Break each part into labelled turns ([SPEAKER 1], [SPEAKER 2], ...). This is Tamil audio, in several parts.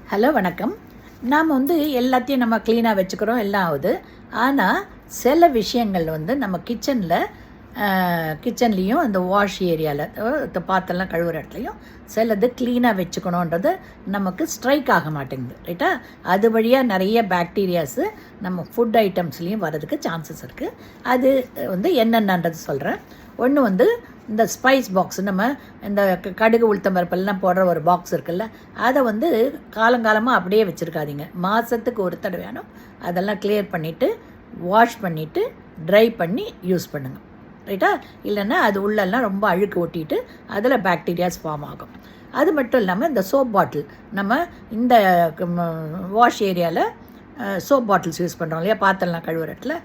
[SPEAKER 1] ஹலோ வணக்கம். நாம் எல்லாத்தையும் நம்ம க்ளீனாக வச்சுக்கிறோம், எல்லாம் ஆகுது. ஆனால் சில விஷயங்கள் நம்ம கிச்சன்லேயும் அந்த வாஷ் ஏரியாவில் பாத்திரம்லாம் கழுவுற இடத்துலையும் சிலது க்ளீனாக வச்சுக்கணுன்றது நமக்கு ஸ்ட்ரைக் ஆக மாட்டேங்குது, ரைட்டா? அது வழியாக நிறைய பாக்டீரியாஸு நம்ம ஃபுட் ஐட்டம்ஸ்லேயும் வர்றதுக்கு சான்சஸ் இருக்குது. அது என்னென்னன்றது சொல்கிறேன். ஒன்று இந்த ஸ்பைஸ் பாக்ஸ், நம்ம இந்த கடுகு உளுத்தம் பருப்பெல்லாம் போடுற ஒரு பாக்ஸ் இருக்குல்ல, அதை காலங்காலமாக அப்படியே வச்சுருக்காதீங்க. மாதத்துக்கு ஒரு தடவையானோ அதெல்லாம் கிளியர் பண்ணிவிட்டு வாஷ் பண்ணிவிட்டு ட்ரை பண்ணி யூஸ் பண்ணுங்கள், ரைட்டா? இல்லைன்னா அது உள்ளெல்லாம் ரொம்ப அழுக்கு ஒட்டிட்டு அதில் பாக்டீரியாஸ் ஃபார்ம் ஆகும். அது மட்டும் இல்லாமல் இந்த சோப் பாட்டில், நம்ம இந்த வாஷ் ஏரியாவில் சோப் பாட்டில்ஸ் யூஸ் பண்ணுறோம் இல்லையா, பாத்திரம்லாம் கழுவுற இடத்துல,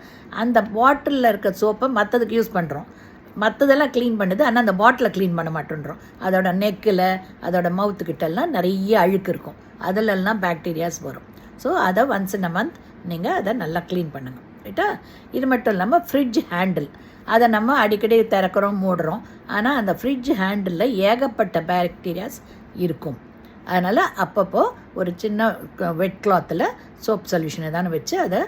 [SPEAKER 1] அந்த பாட்டிலில் இருக்க சோப்பை மற்றதுக்கு யூஸ் பண்ணுறோம். மற்றதெல்லாம் க்ளீன் பண்ணுது, ஆனால் அந்த பாட்டிலை க்ளீன் பண்ண மாட்டேன்றோம். அதோட நெக்கில், அதோட மவுத்துக்கிட்டெல்லாம் நிறைய அழுக்கு இருக்கும், அதிலெல்லாம் பாக்டீரியாஸ் வரும். ஸோ அதை ஒன்ஸ் இன் அ மந்த் நீங்கள் அதை நல்லா க்ளீன் பண்ணுங்கள், ரைட்டா? இது மட்டும் இல்லாமல் ஃப்ரிட்ஜ் ஹேண்டில், அதை நம்ம அடிக்கடி திறக்கிறோம் மூடுறோம், ஆனால் அந்த ஃப்ரிட்ஜ் ஹேண்டிலில் ஏகப்பட்ட பாக்டீரியாஸ் இருக்கும். அதனால் அப்பப்போ ஒரு சின்ன வெட் கிளாத்தில் சோப் சொல்யூஷனை தானே வச்சு அதை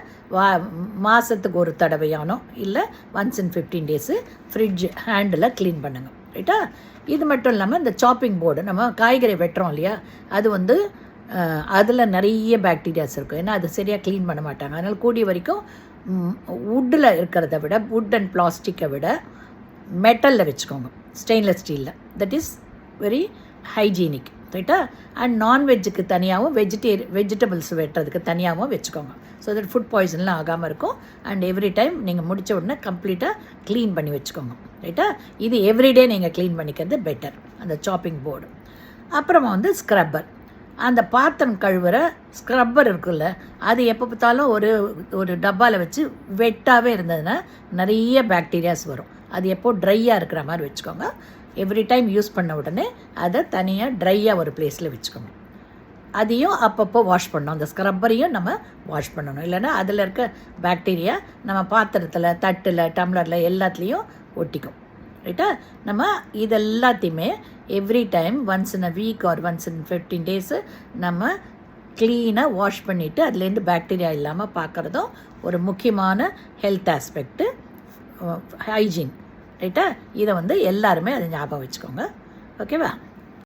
[SPEAKER 1] மாதத்துக்கு ஒரு தடவையானோ இல்லை once in 15 days fridge handle clean பண்ணுங்கள், ரைட்டா? இது மட்டும் இல்லாமல் இந்த சாப்பிங் போர்டு, நம்ம காய்கறி வெட்டுறோம் இல்லையா, அது அதில் நிறைய பாக்டீரியாஸ் இருக்கும். ஏன்னா அது சரியாக க்ளீன் பண்ண மாட்டாங்க. அதனால் கூடிய வரைக்கும் வுட்டில் இருக்கிறத விட, வுட் அண்ட் பிளாஸ்டிக்கை விட மெட்டலில் வச்சுக்கோங்க, ஸ்டெயின்லெஸ் ஸ்டீலில். தட் இஸ் வெரி ஹைஜீனிக், ரைட்டா? அண்ட் நான்வெஜ்ஜுக்கு தனியாகவும் வெஜிடபிள்ஸ் வெட்டுறதுக்கு தனியாகவும் வச்சுக்கோங்க. ஸோ தட் ஃபுட் பாய்சன்லாம் ஆகாமல் இருக்கும். அண்ட் எவ்ரி டைம் நீங்கள் முடித்த உடனே கம்ப்ளீட்டாக க்ளீன் பண்ணி வச்சுக்கோங்க, ரைட்டா? இது எவ்ரிடே நீங்கள் க்ளீன் பண்ணிக்கிறது பெட்டர், அந்த சாப்பிங் போர்டு. அப்புறமா ஸ்க்ரப்பர், அந்த பாத்திரம் கழுவுற ஸ்க்ரப்பர் இருக்குல்ல, அது எப்போ பார்த்தாலும் ஒரு டப்பாவில் வச்சு வெட்டாகவே இருந்ததுன்னா நிறைய பாக்டீரியாஸ் வரும். அது எப்போது ட்ரையாக இருக்கிற மாதிரி வச்சுக்கோங்க. எவ்ரி டைம் யூஸ் பண்ண உடனே அதை தனியாக ட்ரையாக ஒரு பிளேஸில் வச்சுக்கோங்க. அதையும் அப்பப்போ வாஷ் பண்ணணும், அந்த ஸ்க்ரப்பரையும் நம்ம வாஷ் பண்ணணும். இல்லைன்னா அதில் இருக்க பாக்டீரியா நம்ம பாத்திரத்தில், தட்டில், டம்ளரில் எல்லாத்துலேயும் ஒட்டிக்கும், ரைட்டா? நம்ம இதெல்லாத்தையுமே every time once in a week or once in 15 days நம்ம க்ளீனாக வாஷ் பண்ணிவிட்டு அதுலேருந்து பாக்டீரியா இல்லாமல் பார்க்குறதும் ஒரு முக்கியமான ஹெல்த் ஆஸ்பெக்ட்டு, ஹைஜீன், ரைட்டா? இதை எல்லாருமே அதை ஞாபகம் வச்சுக்கோங்க, ஓகேவா?